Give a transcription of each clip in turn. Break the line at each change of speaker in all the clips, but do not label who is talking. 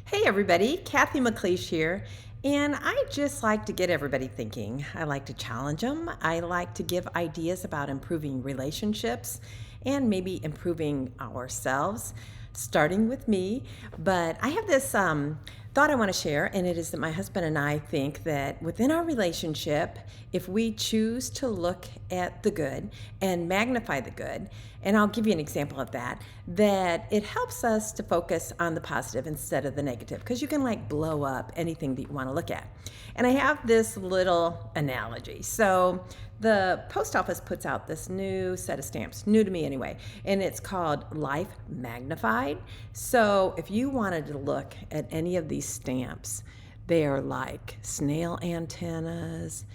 Hey everybody, Cathy McLeish here, and I just like to get everybody thinking. I like to challenge them. I like to give ideas about improving relationships and maybe improving ourselves, starting with me. But I have this thought I want to share, and it is that my husband and I think that within our relationship, if we choose to look at the good and magnify the good, and I'll give you an example of that, that it helps us to focus on the positive instead of the negative, because you can like blow up anything that you want to look at. And I have this little analogy. So the post office puts out this new set of stamps, new to me anyway, and it's called Life Magnified. So if you wanted to look at any of these stamps, they are like snail antennas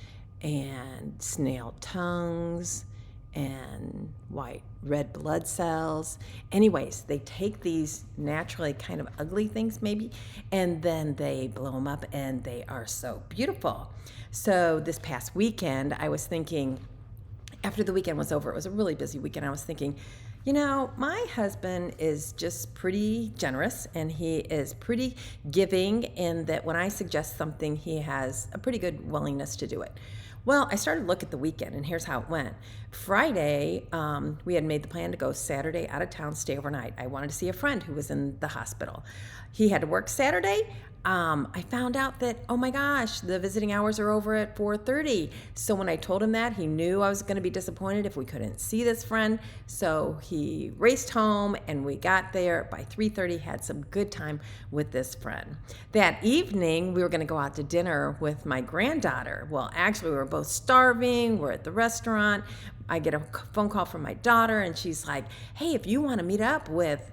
and snail tongues and red blood cells. Anyways, they take these naturally kind of ugly things maybe, and then they blow them up and they are so beautiful. So this past weekend, I was thinking, after the weekend was over, it was a really busy weekend, I was thinking, my husband is just pretty generous and he is pretty giving, in that when I suggest something, he has a pretty good willingness to do it. Well, I started to look at the weekend, and here's how it went. Friday, we had made the plan to go Saturday out of town, stay overnight. I wanted to see a friend who was in the hospital. He had to work Saturday. I found out that, oh my gosh, the visiting hours are over at 4:30. So when I told him that, he knew I was going to be disappointed if we couldn't see this friend. So he raced home, and we got there by 3:30, had some good time with this friend. That evening, we were going to go out to dinner with my granddaughter. Well, actually, we were both starving. We're at the restaurant. I get a phone call from my daughter, and she's like, hey, if you want to meet up with,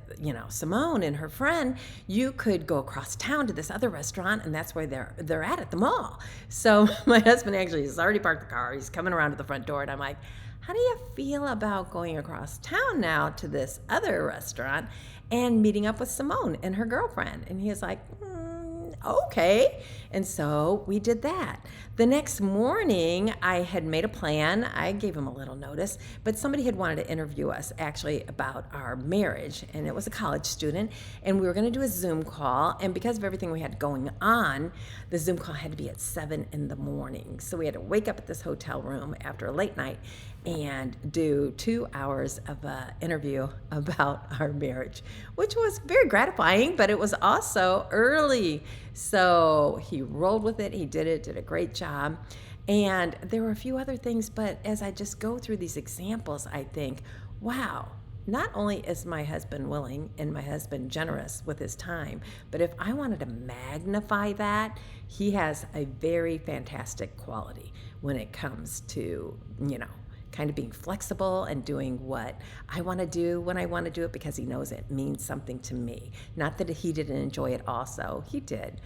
Simone and her friend, you could go across town to this other restaurant, and that's where they're at the mall. So my husband actually has already parked the car. He's coming around to the front door, and I'm like, how do you feel about going across town now to this other restaurant and meeting up with Simone and her girlfriend? And he's like, okay. And so we did that. The next morning, I had made a plan. I gave him a little notice, but somebody had wanted to interview us actually about our marriage, and it was a college student, and we were going to do a Zoom call, and because of everything we had going on, the Zoom call had to be at 7 in the morning. So we had to wake up at this hotel room after a late night and do 2 hours of an interview about our marriage, which was very gratifying, but it was also early. So he rolled with it. He did a great job. And there were a few other things, but as I just go through these examples, I think, wow, not only is my husband willing and my husband generous with his time, but if I wanted to magnify that, he has a very fantastic quality when it comes to, kind of being flexible and doing what I want to do when I want to do it, because he knows it means something to me. Not that he didn't enjoy it also, he did.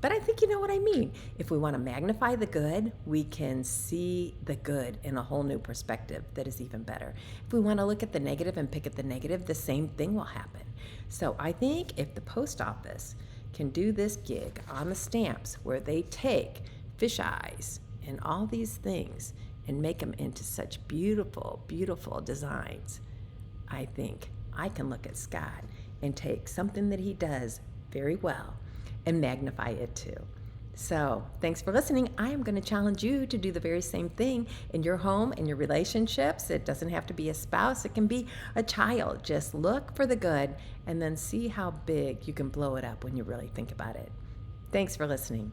But I think you know what I mean. If we want to magnify the good, we can see the good in a whole new perspective that is even better. If we want to look at the negative and pick at the negative, the same thing will happen. So I think if the post office can do this gig on the stamps where they take fish eyes and all these things and make them into such beautiful, beautiful designs, I think I can look at Scott and take something that he does very well and magnify it too. So thanks for listening. I am going to challenge you to do the very same thing in your home, in your relationships. It doesn't have to be a spouse. It can be a child. Just look for the good and then see how big you can blow it up when you really think about it. Thanks for listening.